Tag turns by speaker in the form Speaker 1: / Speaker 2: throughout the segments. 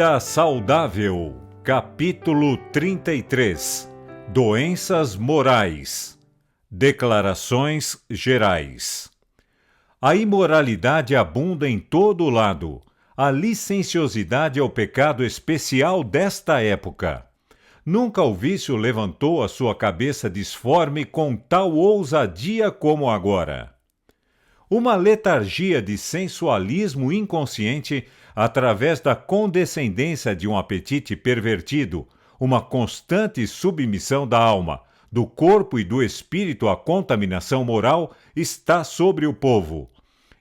Speaker 1: Vida Saudável, capítulo 33. Doenças morais. Declarações gerais. A imoralidade abunda em todo lado. A licenciosidade é o pecado especial desta época. Nunca o vício levantou a sua cabeça disforme com tal ousadia como agora. Uma letargia de sensualismo inconsciente através da condescendência de um apetite pervertido, uma constante submissão da alma, do corpo e do espírito à contaminação moral está sobre o povo.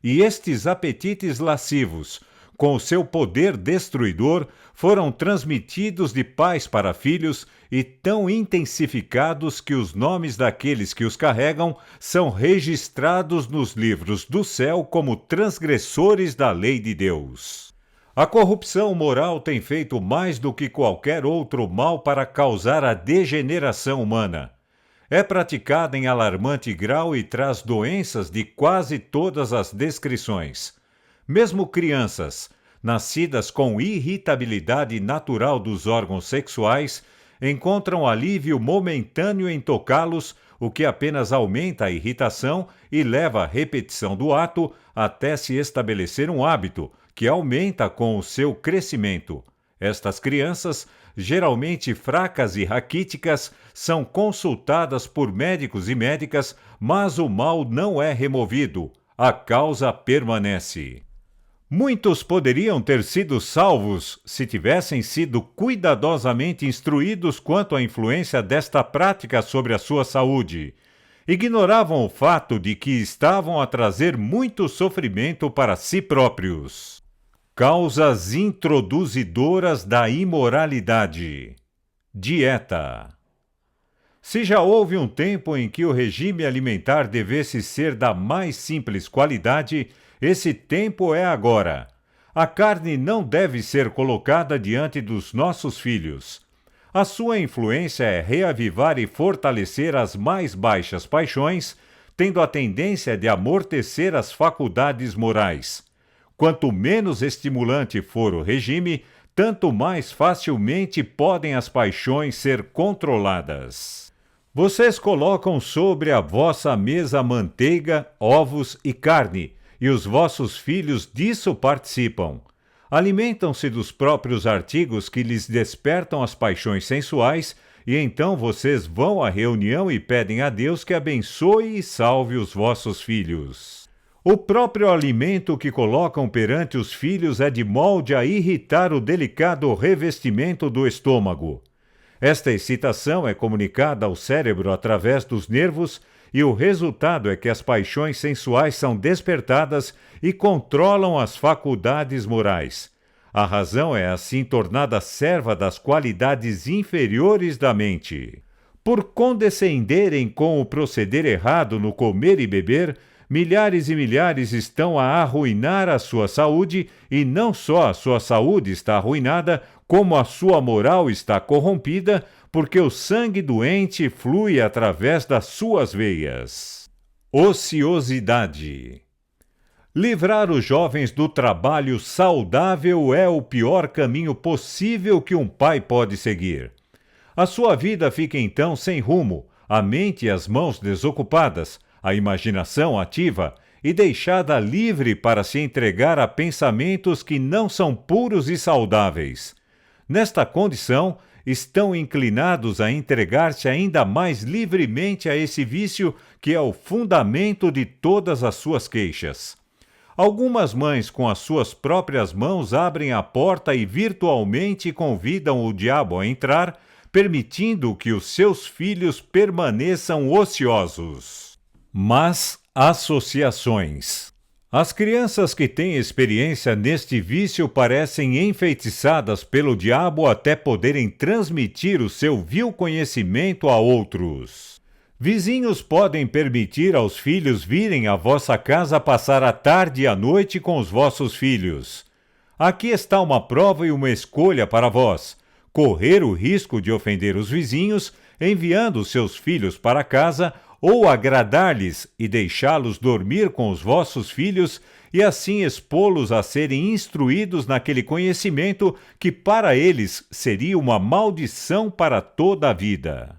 Speaker 1: E estes apetites lascivos, com o seu poder destruidor, foram transmitidos de pais para filhos e tão intensificados que os nomes daqueles que os carregam são registrados nos livros do céu como transgressores da lei de Deus. A corrupção moral tem feito mais do que qualquer outro mal para causar a degeneração humana. É praticada em alarmante grau e traz doenças de quase todas as descrições. Mesmo crianças, nascidas com irritabilidade natural dos órgãos sexuais, encontram alívio momentâneo em tocá-los, o que apenas aumenta a irritação e leva à repetição do ato até se estabelecer um hábito, que aumenta com o seu crescimento. Estas crianças, geralmente fracas e raquíticas, são consultadas por médicos e médicas, mas o mal não é removido, a causa permanece. Muitos poderiam ter sido salvos se tivessem sido cuidadosamente instruídos quanto à influência desta prática sobre a sua saúde. Ignoravam o fato de que estavam a trazer muito sofrimento para si próprios. Causas introduzidoras da imoralidade. Dieta. Se já houve um tempo em que o regime alimentar devesse ser da mais simples qualidade, esse tempo é agora. A carne não deve ser colocada diante dos nossos filhos. A sua influência é reavivar e fortalecer as mais baixas paixões, tendo a tendência de amortecer as faculdades morais. Quanto menos estimulante for o regime, tanto mais facilmente podem as paixões ser controladas. Vocês colocam sobre a vossa mesa manteiga, ovos e carne, e os vossos filhos disso participam. Alimentam-se dos próprios artigos que lhes despertam as paixões sensuais, e então vocês vão à reunião e pedem a Deus que abençoe e salve os vossos filhos. O próprio alimento que colocam perante os filhos é de molde a irritar o delicado revestimento do estômago. Esta excitação é comunicada ao cérebro através dos nervos e o resultado é que as paixões sensuais são despertadas e controlam as faculdades morais. A razão é assim tornada serva das qualidades inferiores da mente. Por condescenderem com o proceder errado no comer e beber, milhares e milhares estão a arruinar a sua saúde, e não só a sua saúde está arruinada, como a sua moral está corrompida, porque o sangue doente flui através das suas veias. Ociosidade. Livrar os jovens do trabalho saudável é o pior caminho possível que um pai pode seguir. A sua vida fica então sem rumo, a mente e as mãos desocupadas, a imaginação ativa e deixada livre para se entregar a pensamentos que não são puros e saudáveis. Nesta condição, estão inclinados a entregar-se ainda mais livremente a esse vício que é o fundamento de todas as suas queixas. Algumas mães com as suas próprias mãos abrem a porta e virtualmente convidam o diabo a entrar, permitindo que os seus filhos permaneçam ociosos. Mas associações. As crianças que têm experiência neste vício parecem enfeitiçadas pelo diabo até poderem transmitir o seu vil conhecimento a outros. Vizinhos podem permitir aos filhos virem à vossa casa passar a tarde e a noite com os vossos filhos. Aqui está uma prova e uma escolha para vós: correr o risco de ofender os vizinhos, enviando seus filhos para casa, ou agradar-lhes e deixá-los dormir com os vossos filhos e assim expô-los a serem instruídos naquele conhecimento que para eles seria uma maldição para toda a vida.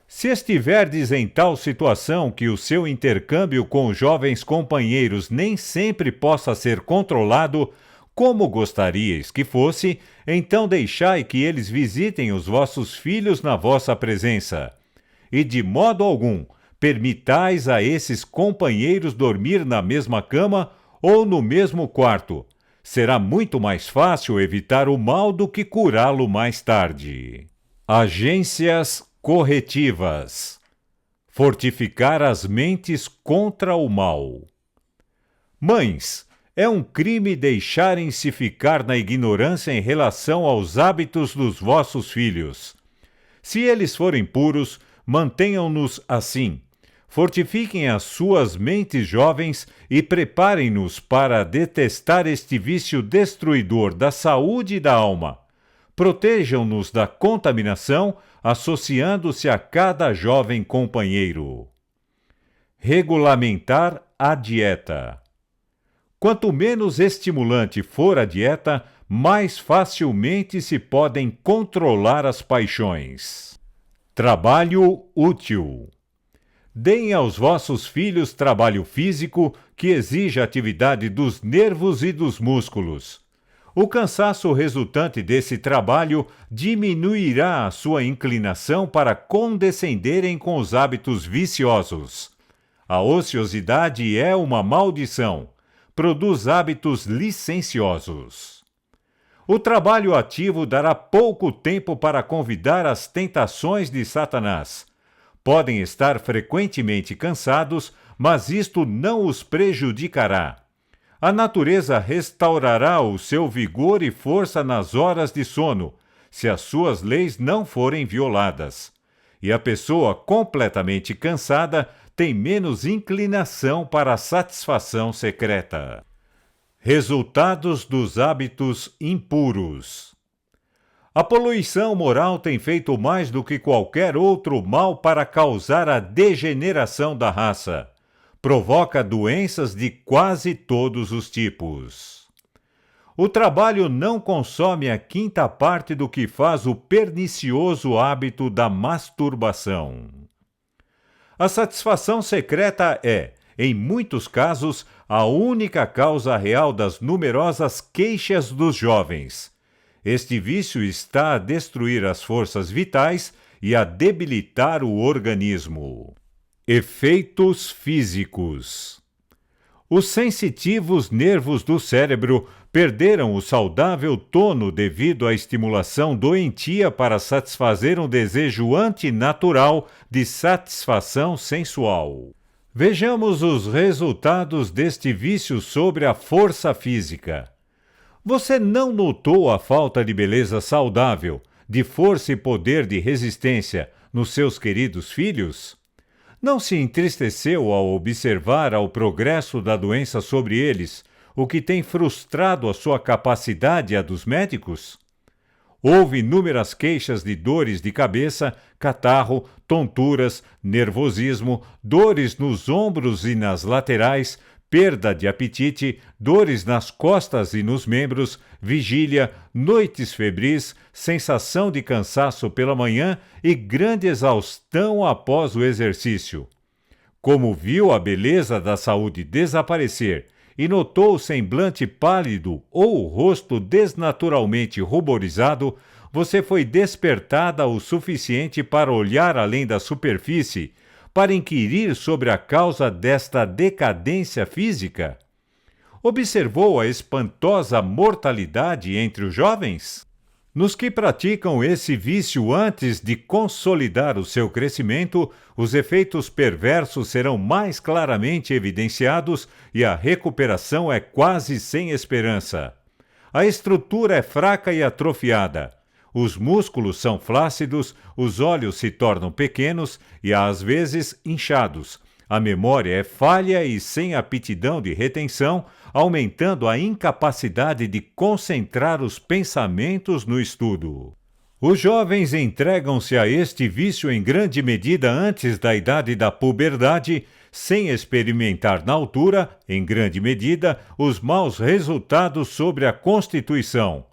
Speaker 1: Se estiverdes em tal situação que o seu intercâmbio com jovens companheiros nem sempre possa ser controlado, como gostaríeis que fosse, então deixai que eles visitem os vossos filhos na vossa presença. E de modo algum permitais a esses companheiros dormir na mesma cama ou no mesmo quarto. Será muito mais fácil evitar o mal do que curá-lo mais tarde. Agências corretivas. Fortificar as mentes contra o mal. Mães, é um crime deixarem-se ficar na ignorância em relação aos hábitos dos vossos filhos. Se eles forem puros, mantenham-nos assim. Fortifiquem as suas mentes jovens e preparem-nos para detestar este vício destruidor da saúde e da alma. Protejam-nos da contaminação, associando-se a cada jovem companheiro. Regulamentar a dieta. Quanto menos estimulante for a dieta, mais facilmente se podem controlar as paixões. Trabalho útil. Deem aos vossos filhos trabalho físico que exija atividade dos nervos e dos músculos. O cansaço resultante desse trabalho diminuirá a sua inclinação para condescenderem com os hábitos viciosos. A ociosidade é uma maldição. Produz hábitos licenciosos. O trabalho ativo dará pouco tempo para convidar as tentações de Satanás. Podem estar frequentemente cansados, mas isto não os prejudicará. A natureza restaurará o seu vigor e força nas horas de sono, se as suas leis não forem violadas. E a pessoa completamente cansada tem menos inclinação para a satisfação secreta. Resultados dos hábitos impuros. A poluição moral tem feito mais do que qualquer outro mal para causar a degeneração da raça. Provoca doenças de quase todos os tipos. O trabalho não consome a quinta parte do que faz o pernicioso hábito da masturbação. A satisfação secreta é, em muitos casos, a única causa real das numerosas queixas dos jovens. Este vício está a destruir as forças vitais e a debilitar o organismo. Efeitos físicos. Os sensitivos nervos do cérebro perderam o saudável tono devido à estimulação doentia para satisfazer um desejo antinatural de satisfação sensual. Vejamos os resultados deste vício sobre a força física. Você não notou a falta de beleza saudável, de força e poder de resistência nos seus queridos filhos? Não se entristeceu ao observar o progresso da doença sobre eles, o que tem frustrado a sua capacidade e a dos médicos? Houve inúmeras queixas de dores de cabeça, catarro, tonturas, nervosismo, dores nos ombros e nas laterais, perda de apetite, dores nas costas e nos membros, vigília, noites febris, sensação de cansaço pela manhã e grande exaustão após o exercício. Como viu a beleza da saúde desaparecer e notou o semblante pálido ou o rosto desnaturalmente ruborizado, você foi despertada o suficiente para olhar além da superfície, para inquirir sobre a causa desta decadência física? Observou a espantosa mortalidade entre os jovens? Nos que praticam esse vício antes de consolidar o seu crescimento, os efeitos perversos serão mais claramente evidenciados e a recuperação é quase sem esperança. A estrutura é fraca e atrofiada. Os músculos são flácidos, os olhos se tornam pequenos e às vezes inchados. A memória é falha e sem aptidão de retenção, aumentando a incapacidade de concentrar os pensamentos no estudo. Os jovens entregam-se a este vício em grande medida antes da idade da puberdade, sem experimentar na altura, em grande medida, os maus resultados sobre a constituição.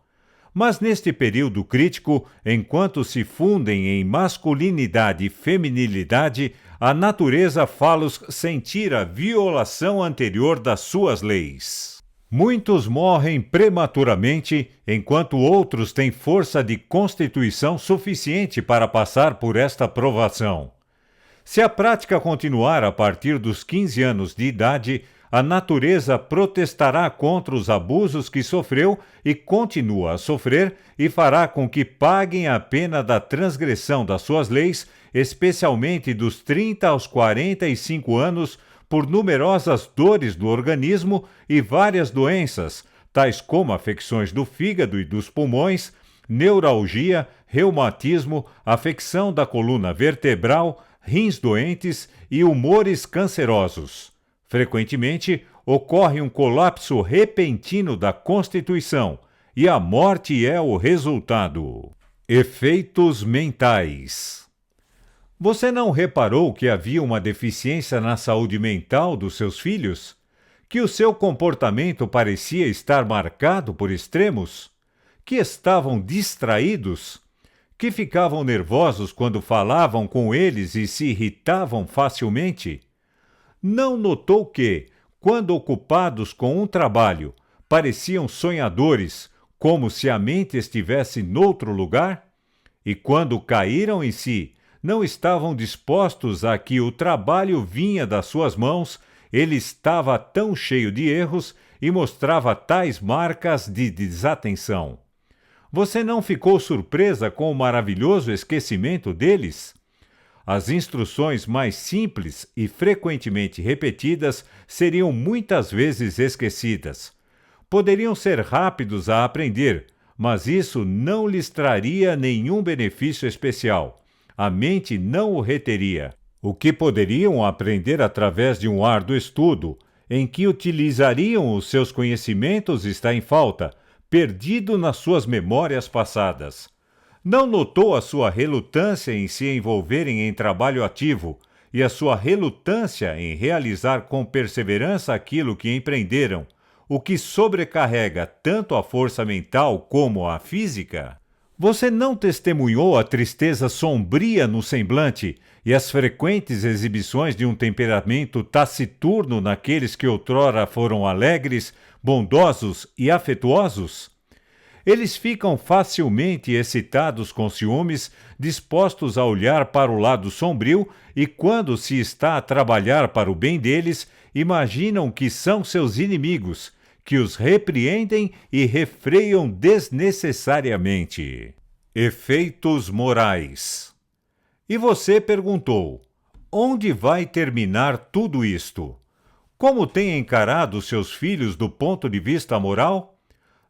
Speaker 1: Mas neste período crítico, enquanto se fundem em masculinidade e feminilidade, a natureza fá-los sentir a violação anterior das suas leis. Muitos morrem prematuramente, enquanto outros têm força de constituição suficiente para passar por esta provação. Se a prática continuar a partir dos 15 anos de idade, a natureza protestará contra os abusos que sofreu e continua a sofrer e fará com que paguem a pena da transgressão das suas leis, especialmente dos 30 aos 45 anos, por numerosas dores do organismo e várias doenças, tais como afecções do fígado e dos pulmões, neuralgia, reumatismo, afecção da coluna vertebral, rins doentes e humores cancerosos. Frequentemente, ocorre um colapso repentino da constituição e a morte é o resultado. Efeitos mentais. Você não reparou que havia uma deficiência na saúde mental dos seus filhos? Que o seu comportamento parecia estar marcado por extremos? Que estavam distraídos? Que ficavam nervosos quando falavam com eles e se irritavam facilmente? Não notou que, quando ocupados com um trabalho, pareciam sonhadores, como se a mente estivesse noutro lugar? E quando caíram em si, não estavam dispostos a que o trabalho vinha das suas mãos, ele estava tão cheio de erros e mostrava tais marcas de desatenção. Você não ficou surpresa com o maravilhoso esquecimento deles? As instruções mais simples e frequentemente repetidas seriam muitas vezes esquecidas. Poderiam ser rápidos a aprender, mas isso não lhes traria nenhum benefício especial. A mente não o reteria. O que poderiam aprender através de um árduo estudo, em que utilizariam os seus conhecimentos, está em falta, perdido nas suas memórias passadas. Não notou a sua relutância em se envolverem em trabalho ativo e a sua relutância em realizar com perseverança aquilo que empreenderam, o que sobrecarrega tanto a força mental como a física? Você não testemunhou a tristeza sombria no semblante e as frequentes exibições de um temperamento taciturno naqueles que outrora foram alegres, bondosos e afetuosos? Eles ficam facilmente excitados com ciúmes, dispostos a olhar para o lado sombrio e, quando se está a trabalhar para o bem deles, imaginam que são seus inimigos, que os repreendem e refreiam desnecessariamente. Efeitos morais. E você perguntou: onde vai terminar tudo isto? Como tem encarado seus filhos do ponto de vista moral?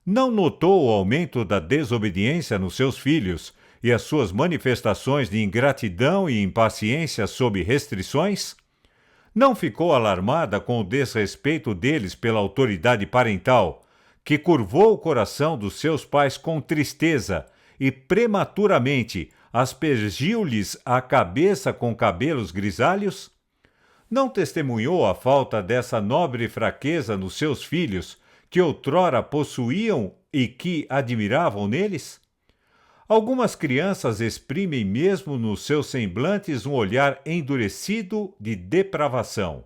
Speaker 1: Não notou o aumento da desobediência nos seus filhos e as suas manifestações de ingratidão e impaciência sob restrições? Não ficou alarmada com o desrespeito deles pela autoridade parental, que curvou o coração dos seus pais com tristeza e prematuramente aspergiu-lhes a cabeça com cabelos grisalhos? Não testemunhou a falta dessa nobre fraqueza nos seus filhos, que outrora possuíam e que admiravam neles? Algumas crianças exprimem mesmo nos seus semblantes um olhar endurecido de depravação.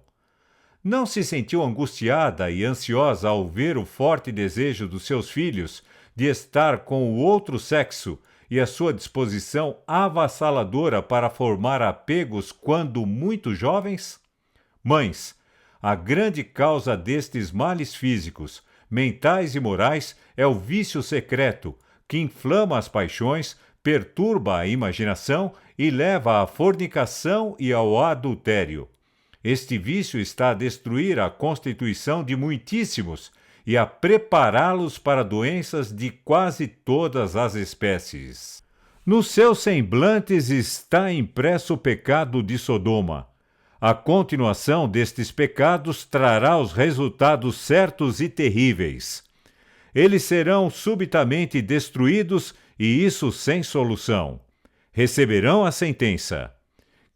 Speaker 1: Não se sentiu angustiada e ansiosa ao ver o forte desejo dos seus filhos de estar com o outro sexo e a sua disposição avassaladora para formar apegos quando muito jovens? Mães, a grande causa destes males físicos, mentais e morais é o vício secreto, que inflama as paixões, perturba a imaginação e leva à fornicação e ao adultério. Este vício está a destruir a constituição de muitíssimos e a prepará-los para doenças de quase todas as espécies. Nos seus semblantes está impresso o pecado de Sodoma. A continuação destes pecados trará os resultados certos e terríveis. Eles serão subitamente destruídos e isso sem solução. Receberão a sentença.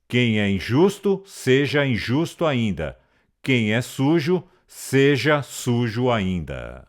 Speaker 1: Quem é injusto, seja injusto ainda. Quem é sujo, seja sujo ainda.